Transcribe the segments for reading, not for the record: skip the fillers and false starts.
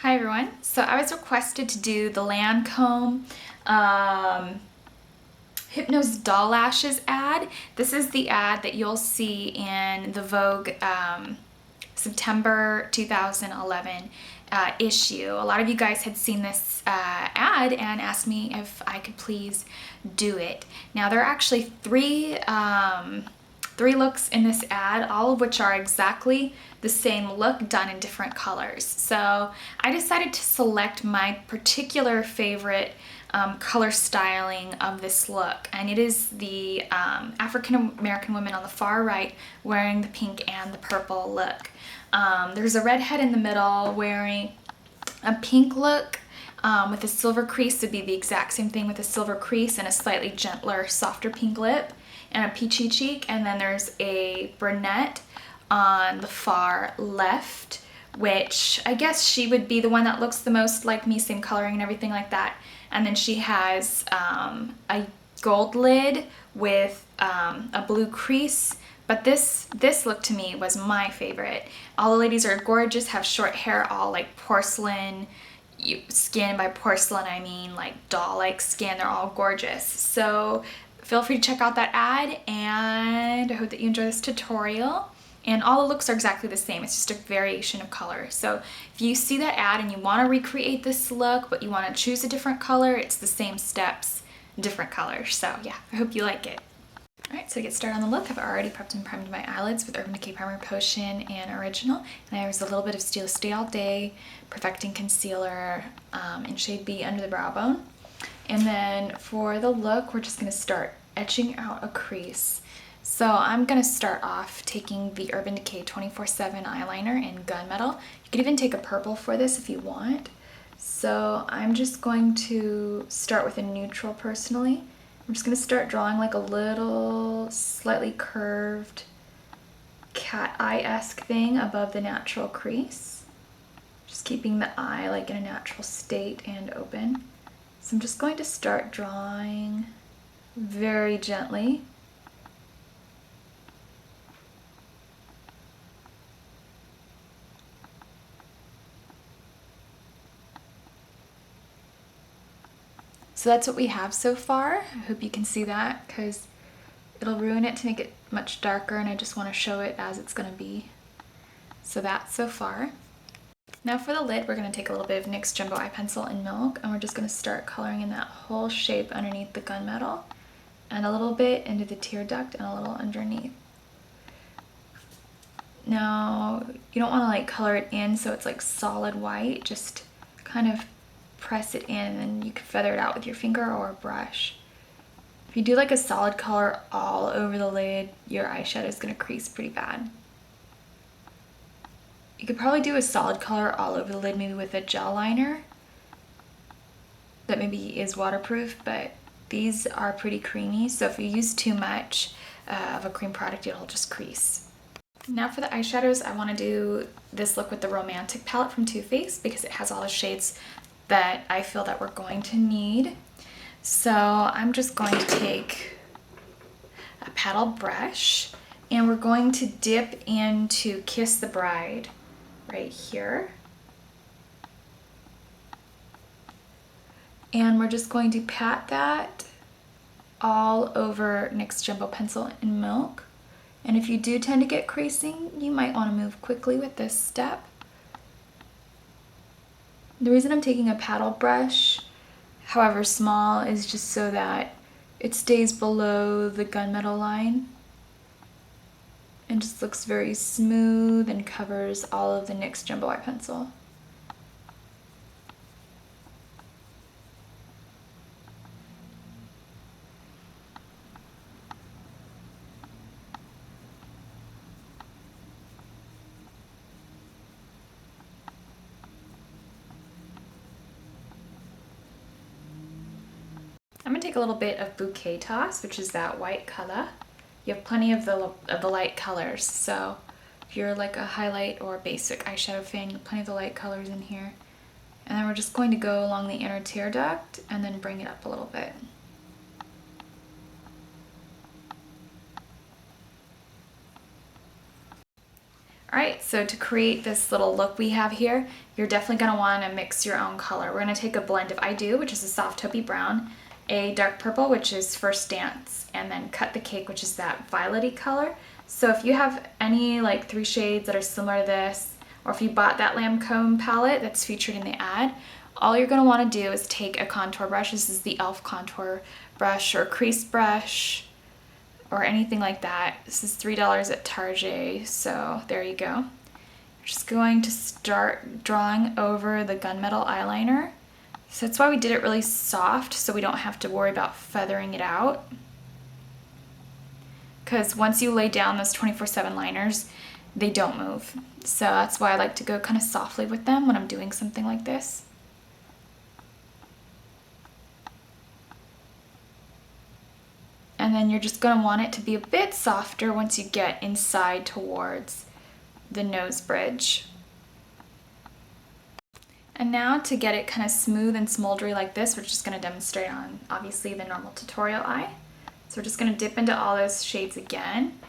Hi everyone. So I was requested to do the Lancome Hypnose doll lashes ad. This is the ad that you'll see in the Vogue September 2011 issue. A lot of you guys had seen this ad and asked me if I could please do it. Now there are actually three looks in this ad, all of which are exactly the same look done in different colors. So I decided to select my particular favorite color styling of this look, and it is the African American woman on the far right wearing the pink and the purple look. There's a redhead in the middle wearing a pink look with a silver crease. Would be the exact same thing with a silver crease and a slightly gentler, softer pink lip and a peachy cheek. And then there's a brunette on the far left, which I guess she would be the one that looks the most like me, same coloring and everything like that. And then she has a gold lid with a blue crease. But this look to me was my favorite. All the ladies are gorgeous, have short hair, all like porcelain skin. By porcelain I mean like doll-like skin. They're all gorgeous. So feel free to check out that ad, and I hope that you enjoy this tutorial. And all the looks are exactly the same. It's just a variation of color. So if you see that ad and you want to recreate this look, but you want to choose a different color, it's the same steps, different colors. So yeah, I hope you like it. Alright, so to get started on the look, I've already prepped and primed my eyelids with Urban Decay Primer Potion and Original. And I use a little bit of Stila Stay All Day Perfecting Concealer in shade B under the brow bone. And then for the look, we're just going to start etching out a crease. So I'm going to start off taking the Urban Decay 24/7 eyeliner in Gunmetal. You could even take a purple for this if you want. So I'm just going to start with a neutral personally. I'm just going to start drawing like a little slightly curved cat eye-esque thing above the natural crease. Just keeping the eye like in a natural state and open. So I'm just going to start drawing very gently. So that's what we have so far. I hope you can see that because it'll ruin it to make it much darker, and I just want to show it as it's going to be. So that's so far. Now for the lid, we're going to take a little bit of NYX Jumbo Eye Pencil in Milk, and we're just going to start coloring in that whole shape underneath the gunmetal, and a little bit into the tear duct and a little underneath. Now, you don't want to like color it in so it's like solid white, just kind of press it in, and then you can feather it out with your finger or a brush. If you do like a solid color all over the lid, your eyeshadow is going to crease pretty bad. You could probably do a solid color all over the lid, maybe with a gel liner that maybe is waterproof, but these are pretty creamy, so if you use too much of a cream product, it'll just crease. Now for the eyeshadows, I want to do this look with the Romantic palette from Too Faced because it has all the shades that I feel that we're going to need. So I'm just going to take a paddle brush, and we're going to dip into Kiss the Bride right here. And we're just going to pat that all over NYX Jumbo Pencil in Milk. And if you do tend to get creasing, you might want to move quickly with this step. The reason I'm taking a paddle brush, however small, is just so that it stays below the gunmetal line and just looks very smooth and covers all of the NYX Jumbo Eye Pencil. I'm going to take a little bit of Bouquet Toss, which is that white color. You have plenty of the light colors, so if you're like a highlight or basic eyeshadow fan, you have plenty of the light colors in here. And then we're just going to go along the inner tear duct and then bring it up a little bit. All right, so to create this little look we have here, you're definitely gonna wanna mix your own color. We're gonna take a blend of I Do, which is a soft taupey brown, a dark purple, which is First Dance, and then Cut the Cake, which is that violet-y color. So if you have any like 3 shades that are similar to this, or if you bought that Lancome palette that's featured in the ad, all you're gonna wanna do is take a contour brush. This is the e.l.f. contour brush or crease brush, or anything like that. This is $3 at Target, so there you go. I'm just going to start drawing over the Gunmetal eyeliner. So that's why we did it really soft, so we don't have to worry about feathering it out. Because once you lay down those 24/7 liners, they don't move. So that's why I like to go kind of softly with them when I'm doing something like this. And then you're just gonna want it to be a bit softer once you get inside towards the nose bridge. And now to get it kind of smooth and smoldery like this, we're just gonna demonstrate on obviously the normal tutorial eye. So we're just gonna dip into all those shades again.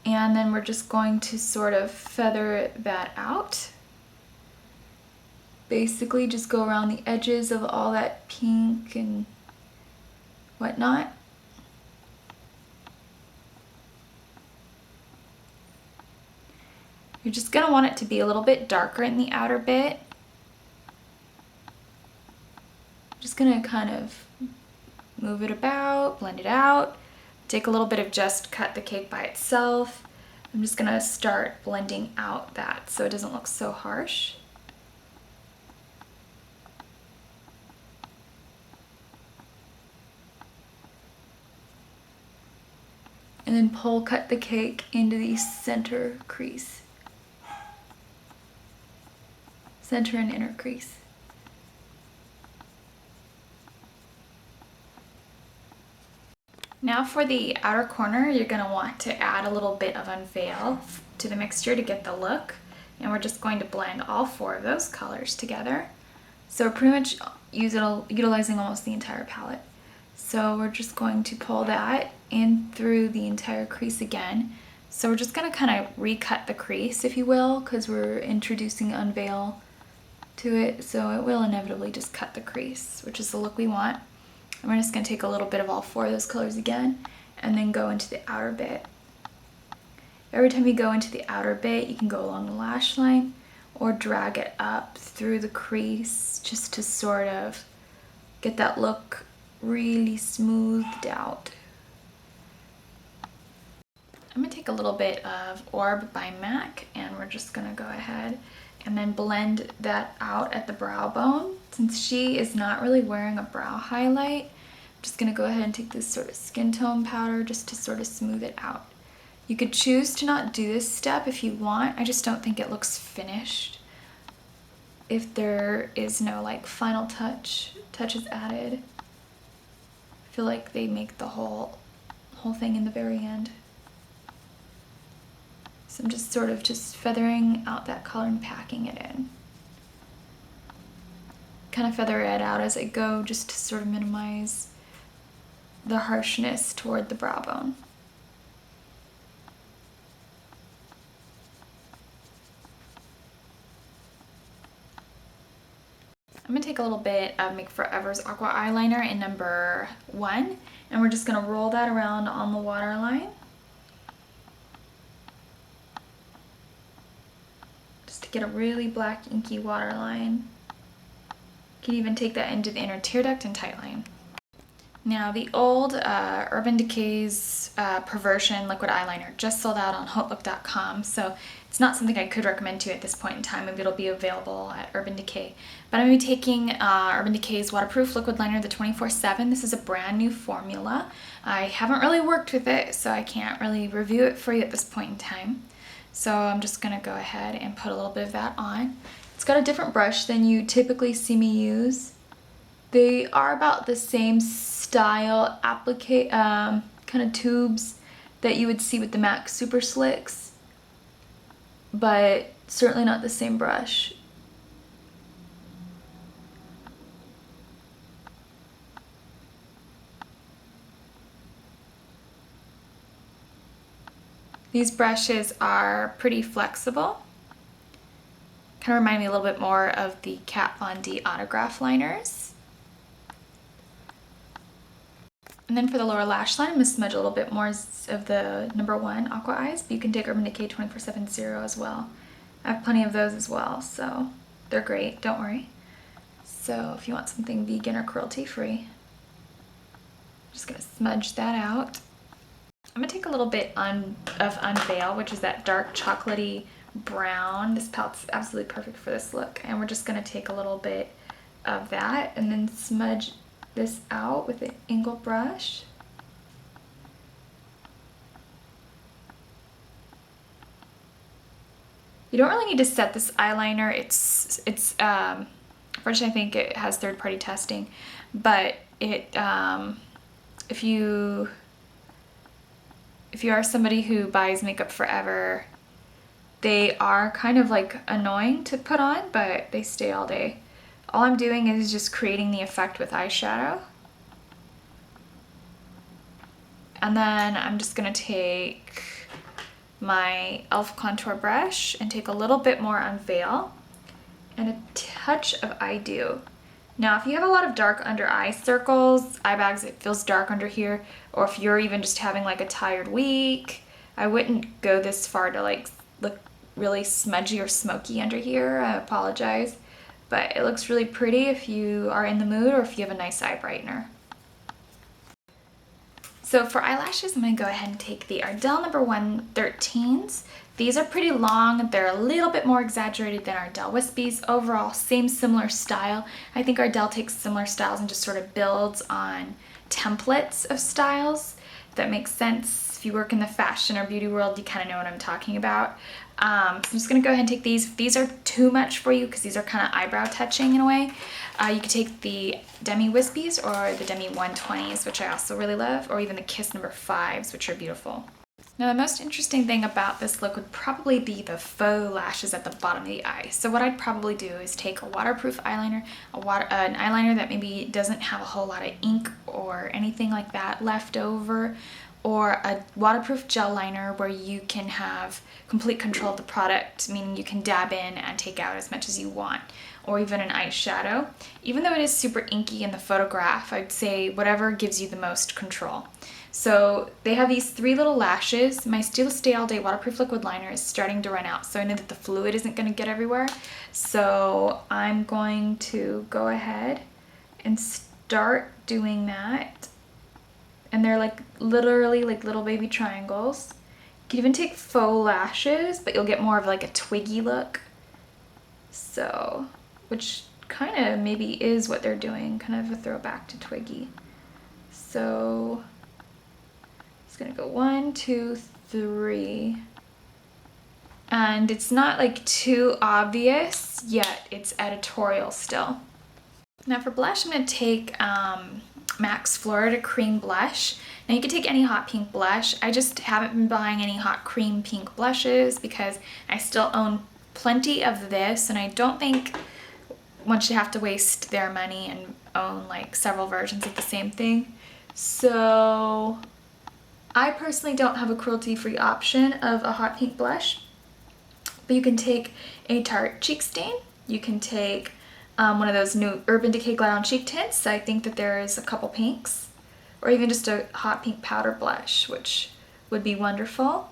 And then we're just going to sort of feather that out. Basically just go around the edges of all that pink and whatnot. You're just gonna want it to be a little bit darker in the outer bit. Just gonna kind of move it about, blend it out, take a little bit of just Cut the Cake by itself. I'm just gonna start blending out that so it doesn't look so harsh. And then pull Cut the Cake into the center crease. Center and inner crease. Now for the outer corner, you're gonna want to add a little bit of Unveil to the mixture to get the look. And we're just going to blend all 4 of those colors together. So we're pretty much utilizing almost the entire palette. So we're just going to pull that in through the entire crease again. So we're just gonna kind of recut the crease, if you will, because we're introducing Unveil to it, so it will inevitably just cut the crease, which is the look we want. And we're just going to take a little bit of all 4 of those colors again and then go into the outer bit. Every time you go into the outer bit, you can go along the lash line or drag it up through the crease just to sort of get that look really smoothed out. I'm going to take a little bit of Orb by MAC and we're just going to go ahead and then blend that out at the brow bone. Since she is not really wearing a brow highlight, I'm just gonna go ahead and take this sort of skin tone powder just to sort of smooth it out. You could choose to not do this step if you want. I just don't think it looks finished if there is no like final touches added. I feel like they make the whole thing in the very end. So I'm just sort of just feathering out that color and packing it in. Kind of feather it out as I go just to sort of minimize the harshness toward the brow bone. I'm going to take a little bit of Make Forever's Aqua eyeliner in number 1 and we're just going to roll that around on the waterline. To get a really black inky waterline. You can even take that into the inner tear duct and tightline. Now the old Urban Decay's Perversion liquid eyeliner just sold out on HauteLook.com, so it's not something I could recommend to you at this point in time. Maybe it'll be available at Urban Decay. But I'm going to be taking Urban Decay's waterproof liquid liner, the 24/7. This is a brand new formula. I haven't really worked with it, so I can't really review it for you at this point in time. So I'm just going to go ahead and put a little bit of that on. It's got a different brush than you typically see me use. They are about the same style kind of tubes that you would see with the MAC Super Slicks, but certainly not the same brush. These brushes are pretty flexible. Kind of remind me a little bit more of the Kat Von D Autograph liners. And then for the lower lash line, I'm going to smudge a little bit more of the #1 Aqua Eyes, but you can take Urban Decay 24/7 Zero as well. I have plenty of those as well, so they're great, don't worry. So if you want something vegan or cruelty-free, I'm just going to smudge that out. I'm going to take a little bit of Unveil, which is that dark chocolatey brown. This palette's absolutely perfect for this look, and we're just going to take a little bit of that and then smudge this out with an Inglot brush. You don't really need to set this eyeliner. It's unfortunately, I think it has third-party testing, but it if you are somebody who buys makeup forever, they are kind of like annoying to put on, but they stay all day. All I'm doing is just creating the effect with eyeshadow. And then I'm just gonna take my e.l.f. contour brush and take a little bit more Unveil and a touch of Eye Dew. Now, if you have a lot of dark under eye circles, eye bags, it feels dark under here, or if you're even just having like a tired week, I wouldn't go this far to like look really smudgy or smoky under here. I apologize, but it looks really pretty if you are in the mood or if you have a nice eye brightener. So for eyelashes, I'm going to go ahead and take the Ardell #113s. These are pretty long. They're a little bit more exaggerated than Ardell Wispies. Overall, similar style. I think Ardell takes similar styles and just sort of builds on templates of styles. If that makes sense. If you work in the fashion or beauty world, you kind of know what I'm talking about. So I'm just going to go ahead and take these. If these are too much for you, because these are kind of eyebrow touching in a way, you could take the Demi Wispies or the Demi 120s, which I also really love, or even the Kiss #5s, which are beautiful. Now, the most interesting thing about this look would probably be the faux lashes at the bottom of the eye. So what I'd probably do is take a waterproof eyeliner, an eyeliner that maybe doesn't have a whole lot of ink or anything like that left over, or a waterproof gel liner where you can have complete control of the product, meaning you can dab in and take out as much as you want, or even an eyeshadow. Even though it is super inky in the photograph, I'd say whatever gives you the most control. So they have these 3 little lashes. My Stila Stay All Day waterproof liquid liner is starting to run out, so I know that the fluid isn't going to get everywhere. So I'm going to go ahead and start doing that. And they're like literally like little baby triangles. You can even take faux lashes, but you'll get more of like a twiggy look. So, which kind of maybe is what they're doing, kind of a throwback to Twiggy. So, it's gonna go 1, 2, 3. And it's not like too obvious, yet it's editorial still. Now for blush, I'm gonna take MAC's Florida Cream Blush. Now you can take any hot pink blush. I just haven't been buying any hot cream pink blushes because I still own plenty of this, and I don't think one should have to waste their money and own like several versions of the same thing. So I personally don't have a cruelty-free option of a hot pink blush, but you can take a Tarte cheek stain. You can take one of those new Urban Decay Glide On Cheek tints. I think that there is a couple pinks, or even just a hot pink powder blush, which would be wonderful.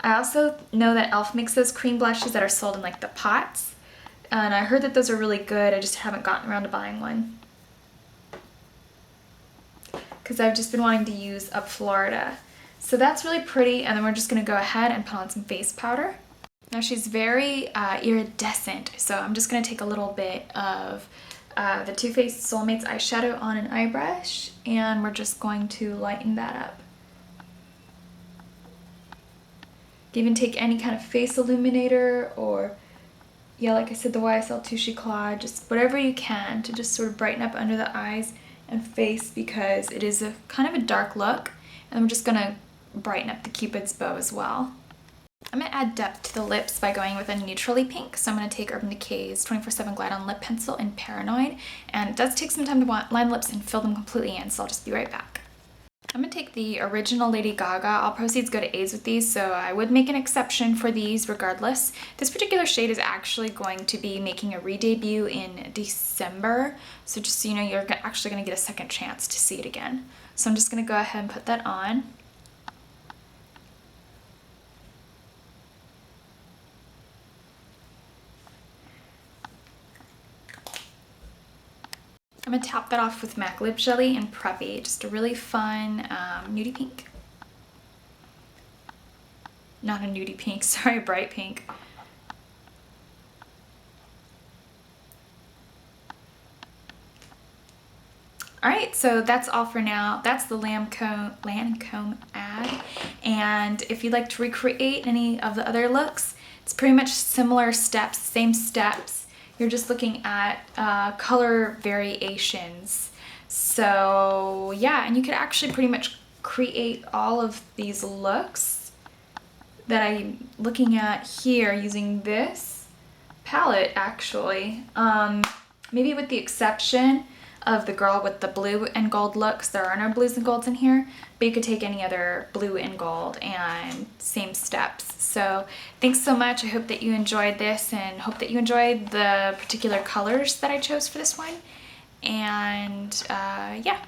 I also know that e.l.f. makes those cream blushes that are sold in like the pots, and I heard that those are really good. I just haven't gotten around to buying one because I've just been wanting to use Up Florida. So that's really pretty, and then we're just gonna go ahead and put on some face powder. Now she's very iridescent, so I'm just going to take a little bit of the Too Faced Soulmates eyeshadow on an eye brush, and we're just going to lighten that up. You can even take any kind of face illuminator, or yeah, like I said, the YSL Touche Eclat, just whatever you can to just sort of brighten up under the eyes and face, because it is a kind of a dark look, and we're just going to brighten up the Cupid's bow as well. I'm going to add depth to the lips by going with a neutrally pink, so I'm going to take Urban Decay's 24/7 Glide On Lip Pencil in Paranoid, and it does take some time to line lips and fill them completely in, so I'll just be right back. I'm gonna take the original Lady Gaga. All proceeds go to AIDS with these, so I would make an exception for these regardless. This particular shade is actually going to be making a re-debut in December, so just so you know, you're actually gonna get a second chance to see it again. So I'm just gonna go ahead and put that on. I'm gonna tap that off with MAC Lip Jelly and Preppy, just a really fun nudie pink. Not a nudie pink, sorry, bright pink. Alright, so that's all for now. That's the Lancome ad. And if you'd like to recreate any of the other looks, it's pretty much similar steps, same steps. You're just looking at color variations. So yeah, and you could actually pretty much create all of these looks that I'm looking at here using this palette actually. Maybe with the exception of the girl with the blue and gold looks. There are no blues and golds in here, but you could take any other blue and gold and same steps. So thanks so much. I hope that you enjoyed this and hope that you enjoyed the particular colors that I chose for this one. And yeah.